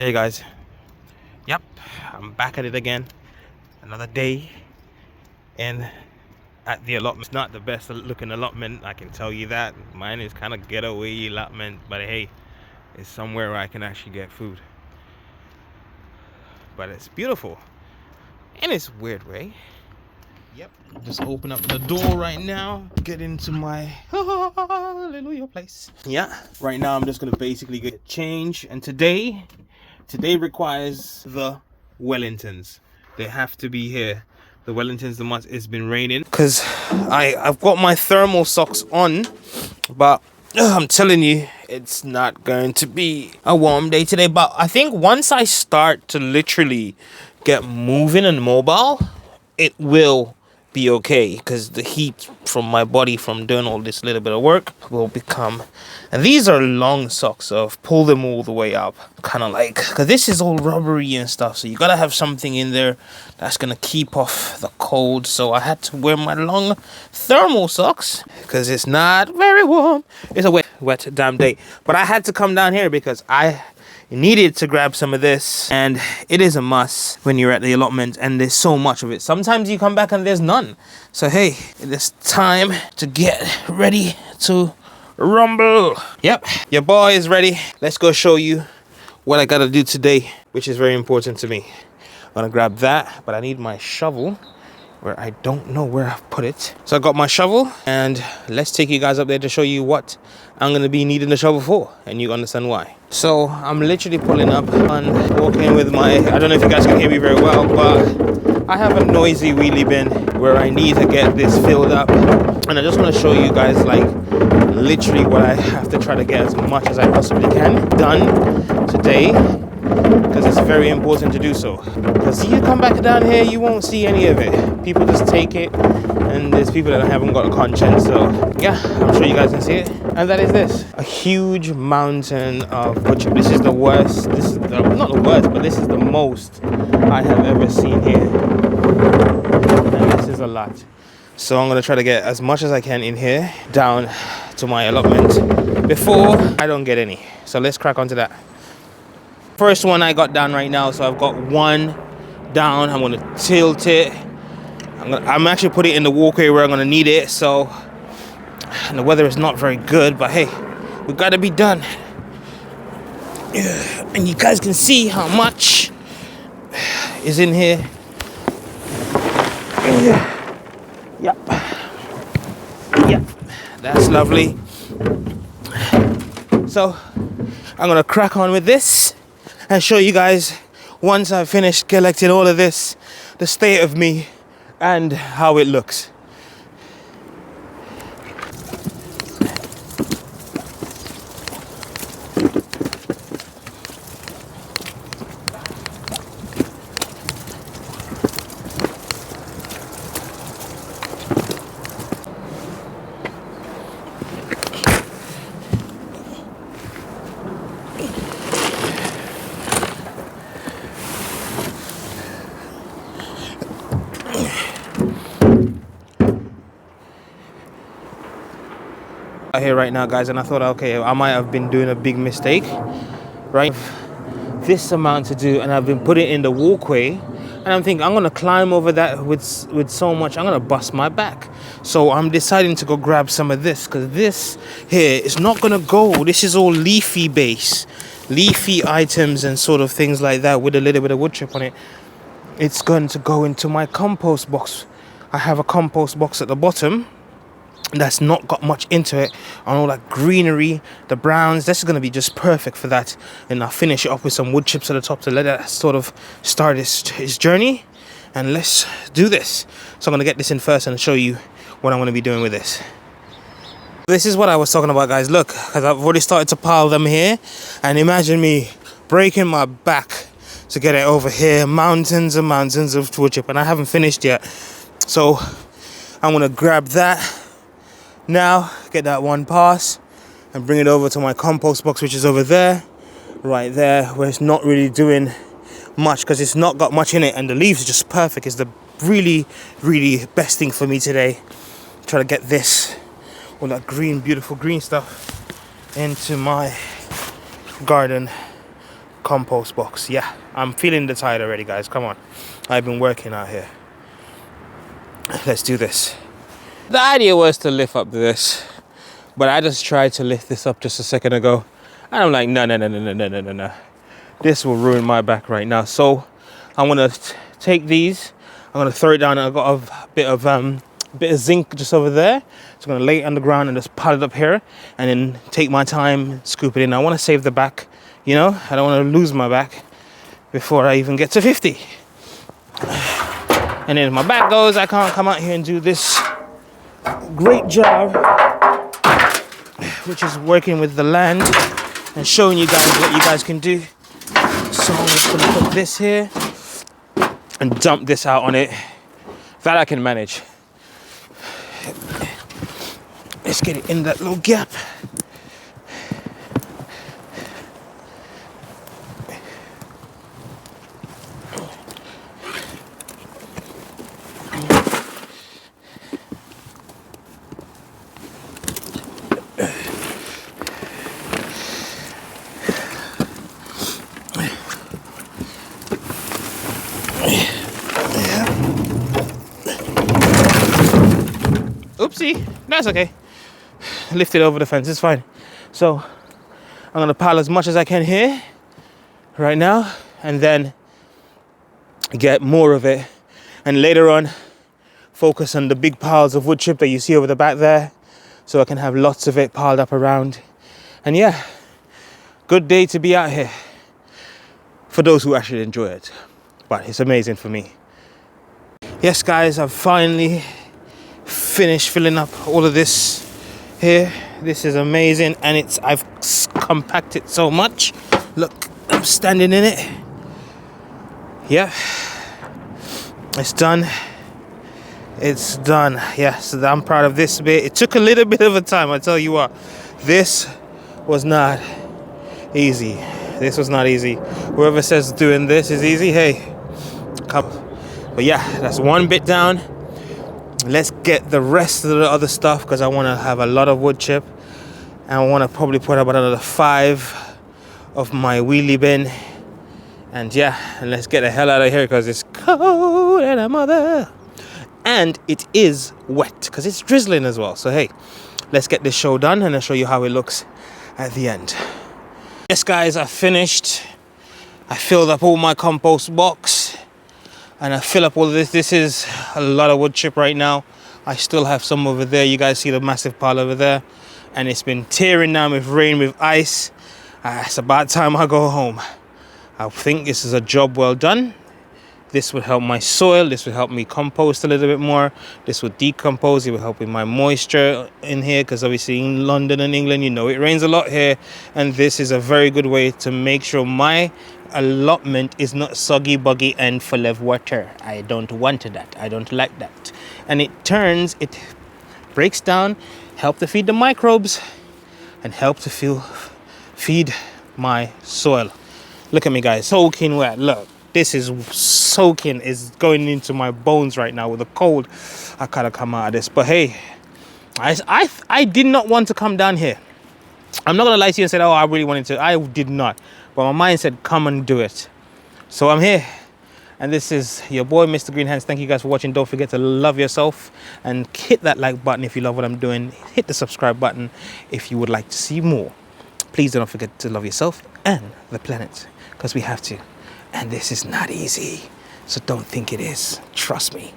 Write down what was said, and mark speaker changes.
Speaker 1: Hey guys, yep, I'm back at it again. Another day and at the allotment. It's not the best looking allotment, I can tell you that. Mine is kind of getaway allotment, but hey, it's somewhere where I can actually get food. But it's beautiful in its weird way. Yep, just open up the door right now, get into my hallelujah place. Yeah, right now I'm just gonna basically get change, and today requires the Wellingtons. They have to be here. The Wellingtons, the month it's been raining. Cause I've got my thermal socks on, but I'm telling you, it's not going to be a warm day today. But I think once I start to literally get moving and mobile, it will be okay, because the heat from my body from doing all this little bit of work will become, and these are long socks, so I've pulled them all the way up, kind of like, because this is all rubbery and stuff, so you gotta have something in there that's gonna keep off the cold. So I had to wear my long thermal socks because it's not very warm. It's a wet damn day, but I had to come down here because I needed to grab some of this, and it is a must when you're at the allotment and there's so much of it. Sometimes you come back and there's none, so hey, it's time to get ready to rumble. Yep, your boy is ready. Let's go show you what I gotta do today, which is very important to me. I'm gonna grab that, but I need my shovel, where I don't know where I've put it. So I got my shovel, and let's take you guys up there to show you what I'm gonna be needing the shovel for, and you understand why. So I'm literally pulling up and walking with my, I don't know if you guys can hear me very well, but I have a noisy wheelie bin where I need to get this filled up, and I just want to show you guys like literally what I have to try to get as much as I possibly can done today, because it's very important to do so. Because you come back down here, you won't see any of it. People just take it, and there's people that haven't got a conscience. So yeah, I'm sure you guys can see it. And that is this, a huge mountain of wood chip. This is the worst, this is the, not the worst, but this is the most I have ever seen here, and this is a lot. So I'm gonna try to get as much as I can in here down to my allotment before I don't get any. So let's crack onto that. First one I got down right now, so I've got one down. I'm gonna tilt it. I'm actually putting it in the walkway where I'm gonna need it. So, and the weather is not very good, but hey, we gotta be done. And you guys can see how much is in here. Yep. Yep. That's lovely. So I'm gonna crack on with this and show you guys, once I've finished collecting all of this, the state of me and how it looks. Here right now, guys, and I thought, okay, I might have been doing a big mistake, right? This amount to do, and I've been putting it in the walkway, and I'm thinking I'm gonna climb over that with so much, I'm gonna bust my back. So I'm deciding to go grab some of this, because this here is not gonna go. This is all leafy base, leafy items and sort of things like that with a little bit of wood chip on it. It's going to go into my compost box. I have a compost box at the bottom that's not got much into it, and all that greenery, the browns, this is going to be just perfect for that. And I'll finish it off with some wood chips at the top to let that sort of start his journey. And let's do this. So I'm going to get this in first and show you what I'm going to be doing with this. This is what I was talking about, guys. Look, because I've already started to pile them here, and imagine me breaking my back to get it over here. Mountains and mountains of wood chip, and I haven't finished yet. So I'm going to grab that now, get that one pass and bring it over to my compost box, which is over there, right there, where it's not really doing much because it's not got much in it, and the leaves are just perfect. It's the really best thing for me today. Try to get this, all that green, beautiful green stuff, into my garden compost box. Yeah, I'm feeling the tide already, guys. Come on. I've been working out here. Let's do this. The idea was to lift up this, but I just tried to lift this up just a second ago. And I'm like, no. This will ruin my back right now. So I'm gonna take these. I'm gonna throw it down. I've got a bit of zinc just over there. So I'm gonna lay it on the ground and just pile it up here, and then take my time, scoop it in. I want to save the back. You know, I don't want to lose my back before I even get to 50. And then if my back goes, I can't come out here and do this great job, which is working with the land and showing you guys what you guys can do. So I'm just gonna put this here and dump this out on it. That I can manage. Let's get it in that little gap. Oopsie, that's okay. Lift it over the fence, it's fine. So I'm gonna pile as much as I can here right now, and then get more of it, and later on focus on the big piles of wood chip that you see over the back there, so I can have lots of it piled up around. And yeah, good day to be out here for those who actually enjoy it, but it's amazing for me. Yes guys, I've finally finished filling up all of this here. This is amazing, and I've compacted so much. Look, I'm standing in it. Yeah, it's done. It's done. Yes, I'm proud of this bit. It took a little bit of a time, I tell you what. This was not easy. This was not easy. Whoever says doing this is easy, hey, come. But yeah, that's one bit down. Let's get the rest of the other stuff, because I want to have a lot of wood chip, and I want to probably put about another 5 of my wheelie bin. And yeah, and let's get the hell out of here, because it's cold and a mother, and it is wet because it's drizzling as well. So hey, let's get this show done, and I'll show you how it looks at the end. Yes guys, I finished. I filled up all my compost box, and I fill up all of this. This is a lot of wood chip right now. I still have some over there. You guys see the massive pile over there, and it's been tearing down with rain, with ice. It's about time I go home. I think this is a job well done. This would help my soil. This would help me compost a little bit more. This would decompose. It would help with my moisture in here, because obviously in London and England, you know, it rains a lot here. And this is a very good way to make sure my allotment is not soggy, buggy, and full of water. I don't want that. I don't like that. And it breaks down, help to feed the microbes, and help to feed my soil. Look at me guys, soaking wet. Look, this is soaking, is going into my bones right now with the cold. I gotta come out of this. But hey, I did not want to come down here. I'm not gonna lie to you and say, oh, I really wanted to. I did not. But my mind said, come and do it. So I'm here. And this is your boy, Mr. Green Hands. Thank you guys for watching. Don't forget to love yourself and hit that like button if you love what I'm doing. Hit the subscribe button if you would like to see more. Please don't forget to love yourself and the planet, because we have to. And this is not easy. So don't think it is. Trust me.